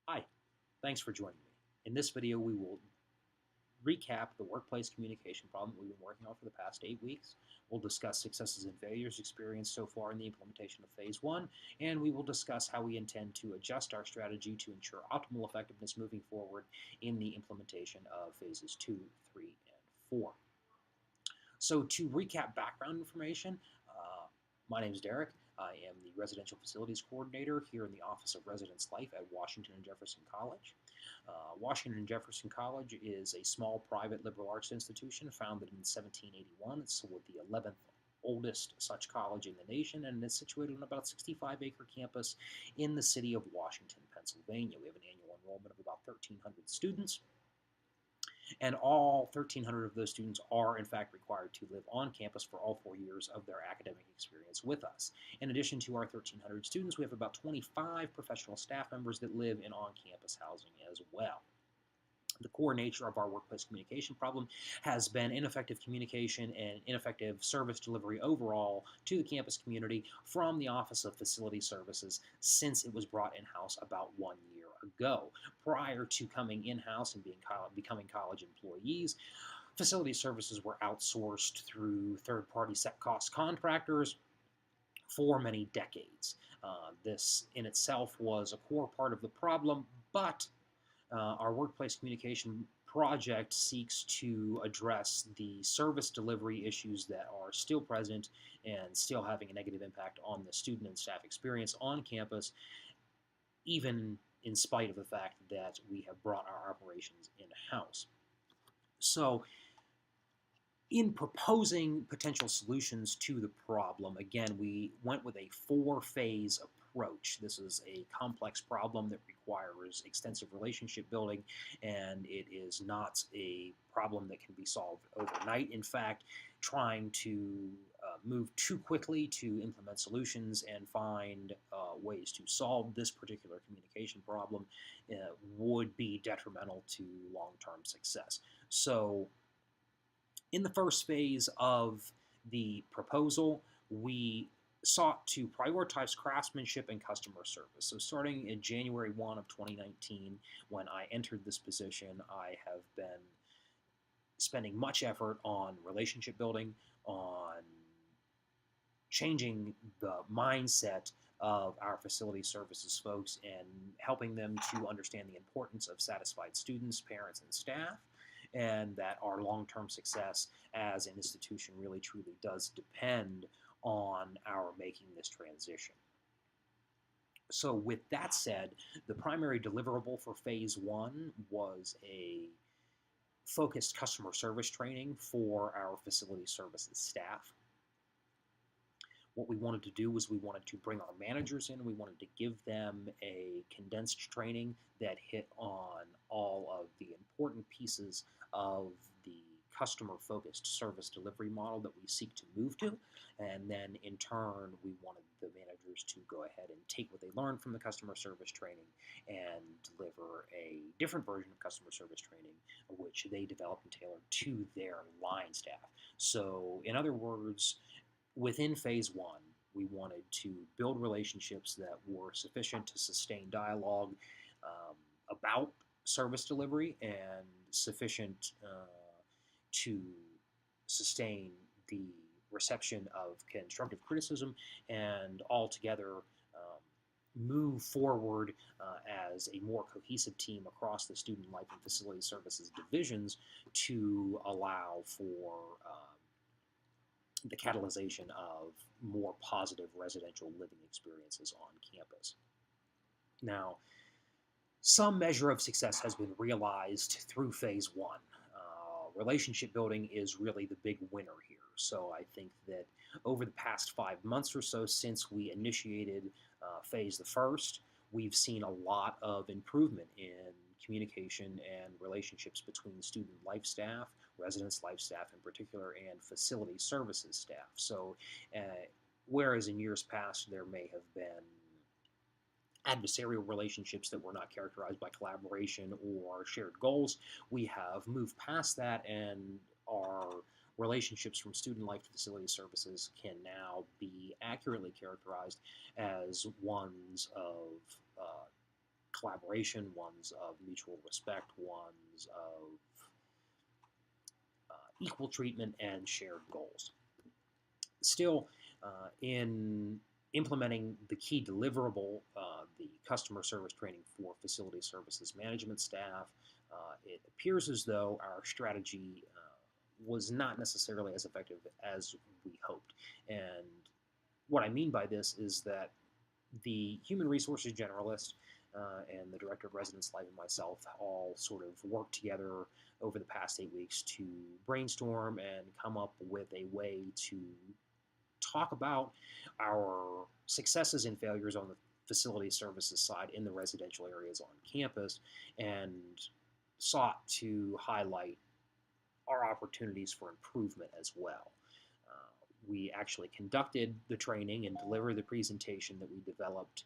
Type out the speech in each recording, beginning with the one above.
Hi, thanks for joining me. In this video, we will recap the workplace communication problem we've been working on for the past 8 weeks. We'll discuss successes and failures experienced so far in the implementation of Phase 1, and we will discuss how we intend to adjust our strategy to ensure optimal effectiveness moving forward in the implementation of Phases 2, 3, and 4. So to recap background information, my name is Derek. I am the Residential Facilities Coordinator here in the Office of Residence Life at Washington and Jefferson College. Washington and Jefferson College is a small private liberal arts institution founded in 1781. It's the 11th oldest such college in the nation, and it's situated on about a 65-acre campus in the city of Washington, Pennsylvania. We have an annual enrollment of about 1,300 students, and all 1,300 of those students are, in fact, required to live on campus for all 4 years of their academic experience with us. In addition to our 1,300 students, we have about 25 professional staff members that live in on-campus housing as well. The core nature of our workplace communication problem has been ineffective communication and ineffective service delivery overall to the campus community from the Office of Facility Services since it was brought in-house about 1 year ago. Prior to coming in-house and becoming college employees, facility services were outsourced through third-party set-cost contractors for many decades. This in itself was a core part of the problem, but our workplace communication project seeks to address the service delivery issues that are still present and still having a negative impact on the student and staff experience on campus, even in spite of the fact that we have brought our operations in-house. So in proposing potential solutions to the problem, again, we went with a four-phase approach. This is a complex problem that requires extensive relationship building, and it is not a problem that can be solved overnight. In fact, trying to move too quickly to implement solutions and find ways to solve this particular communication problem would be detrimental to long-term success. So in the first phase of the proposal, we sought to prioritize craftsmanship and customer service. So starting in January 1 of 2019, when I entered this position, I have been spending much effort on relationship building, on changing the mindset of our facility services folks and helping them to understand the importance of satisfied students, parents, and staff, and that our long-term success as an institution really truly does depend on our making this transition. So with that said, the primary deliverable for phase one was a focused customer service training for our facility services staff. What we wanted to do was we wanted to bring our managers in. We wanted to give them a condensed training that hit on all of the important pieces of the customer-focused service delivery model that we seek to move to. And then in turn, we wanted the managers to go ahead and take what they learned from the customer service training and deliver a different version of customer service training, which they developed and tailored to their line staff. So in other words, within phase one, we wanted to build relationships that were sufficient to sustain dialogue about service delivery and sufficient to sustain the reception of constructive criticism, and altogether move forward as a more cohesive team across the student life and facility services divisions to allow for the catalyzation of more positive residential living experiences on campus. Now, some measure of success has been realized through phase one. Relationship building is really the big winner here. So I think that over the past 5 months or so since we initiated phase the first, we've seen a lot of improvement in communication and relationships between student life staff, residence life staff in particular, and facility services staff. So whereas in years past there may have been adversarial relationships that were not characterized by collaboration or shared goals, we have moved past that, and our relationships from student life to facility services can now be accurately characterized as ones of collaboration, ones of mutual respect, ones of equal treatment and shared goals. Still, in implementing the key deliverable, the customer service training for facility services management staff, it appears as though our strategy was not necessarily as effective as we hoped. And what I mean by this is that the human resources generalist and the director of residence life and myself all sort of worked together over the past 8 weeks to brainstorm and come up with a way to talk about our successes and failures on the facility services side in the residential areas on campus, and sought to highlight our opportunities for improvement as well. We actually conducted the training and delivered the presentation that we developed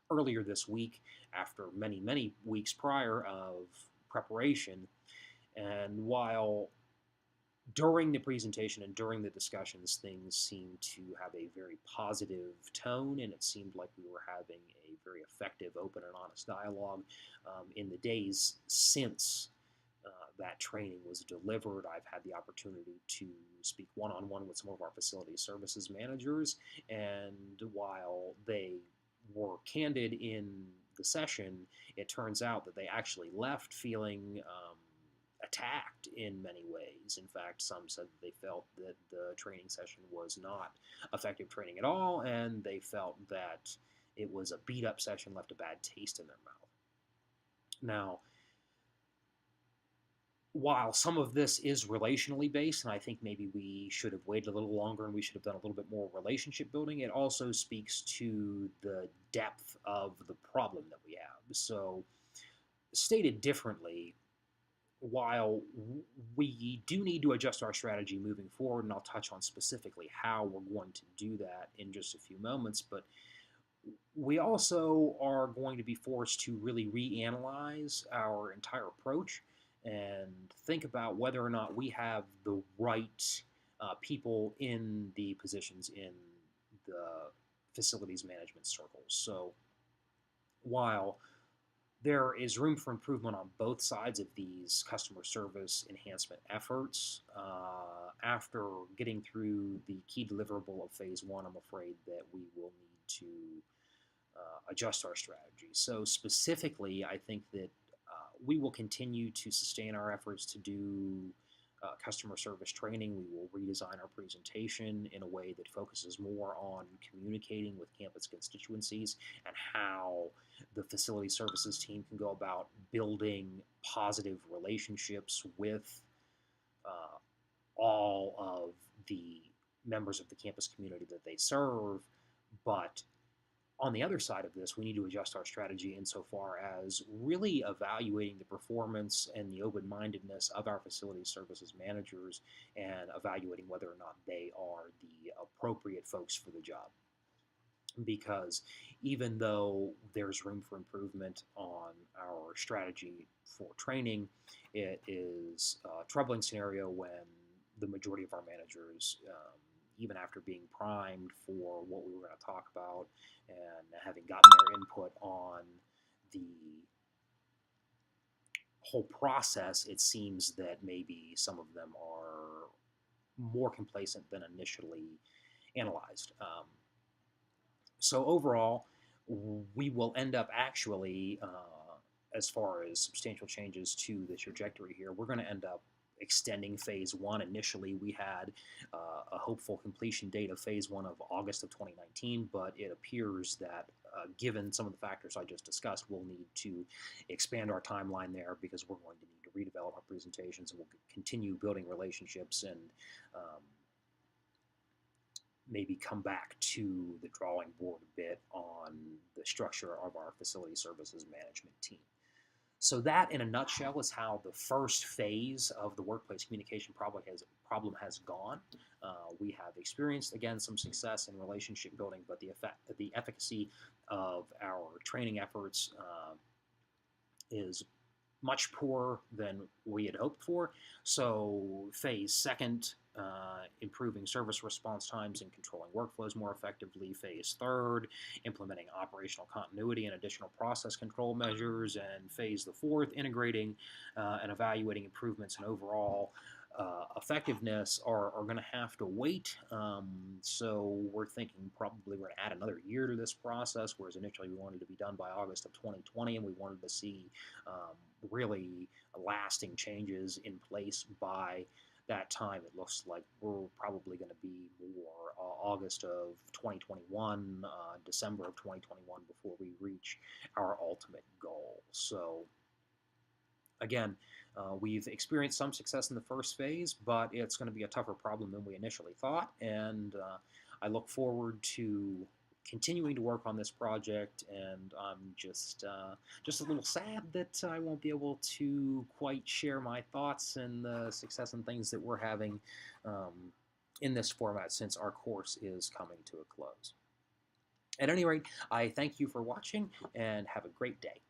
earlier this week after many, many weeks prior of preparation. And while during the presentation and during the discussions, things seemed to have a very positive tone, and it seemed like we were having a very effective, open, and honest dialogue. In the days since that training was delivered, I've had the opportunity to speak one-on-one with some of our facility services managers, and while they were candid in the session, it turns out that they actually left feeling attacked in many ways. In fact, some said that they felt that the training session was not effective training at all, and they felt that it was a beat-up session, left a bad taste in their mouth. Now, while some of this is relationally based, and I think maybe we should have waited a little longer and we should have done a little bit more relationship building, it also speaks to the depth of the problem that we have. So, stated differently, while we do need to adjust our strategy moving forward, and I'll touch on specifically how we're going to do that in just a few moments, but we also are going to be forced to really reanalyze our entire approach and think about whether or not we have the right people in the positions in the facilities management circles. So while there is room for improvement on both sides of these customer service enhancement efforts, after getting through the key deliverable of phase one, I'm afraid that we will need to adjust our strategy. So specifically, I think that we will continue to sustain our efforts to do customer service training. We will redesign our presentation in a way that focuses more on communicating with campus constituencies and how the facility services team can go about building positive relationships with all of the members of the campus community that they serve. But on the other side of this, we need to adjust our strategy insofar as really evaluating the performance and the open-mindedness of our facility services managers and evaluating whether or not they are the appropriate folks for the job. Because even though there's room for improvement on our strategy for training, it is a troubling scenario when the majority of our managers, even after being primed for what we were going to talk about and having gotten their input on the whole process, it seems that maybe some of them are more complacent than initially analyzed. So overall, we will end up actually, as far as substantial changes to the trajectory here, we're going to end up extending phase one. Initially, we had a hopeful completion date of phase one of August of 2019, but it appears that given some of the factors I just discussed, we'll need to expand our timeline there because we're going to need to redevelop our presentations, and we'll continue building relationships and maybe come back to the drawing board a bit on the structure of our facility services management team. So that, in a nutshell, is how the first phase of the workplace communication problem has gone. We have experienced, again, some success in relationship building, but the efficacy of our training efforts is much poorer than we had hoped for. So phase second, improving service response times and controlling workflows more effectively. Phase third, implementing operational continuity and additional process control measures. And phase the fourth, integrating and evaluating improvements in overall effectiveness are going to have to wait. So we're thinking probably we're going to add another year to this process, whereas initially we wanted it to be done by August of 2020, and we wanted to see really lasting changes in place by that time. It looks like we're probably going to be more August of 2021, December of 2021 before we reach our ultimate goal. So again, we've experienced some success in the first phase, but it's going to be a tougher problem than we initially thought, and I look forward to continuing to work on this project, and I'm just a little sad that I won't be able to quite share my thoughts and the success and things that we're having in this format since our course is coming to a close. At any rate, I thank you for watching and have a great day.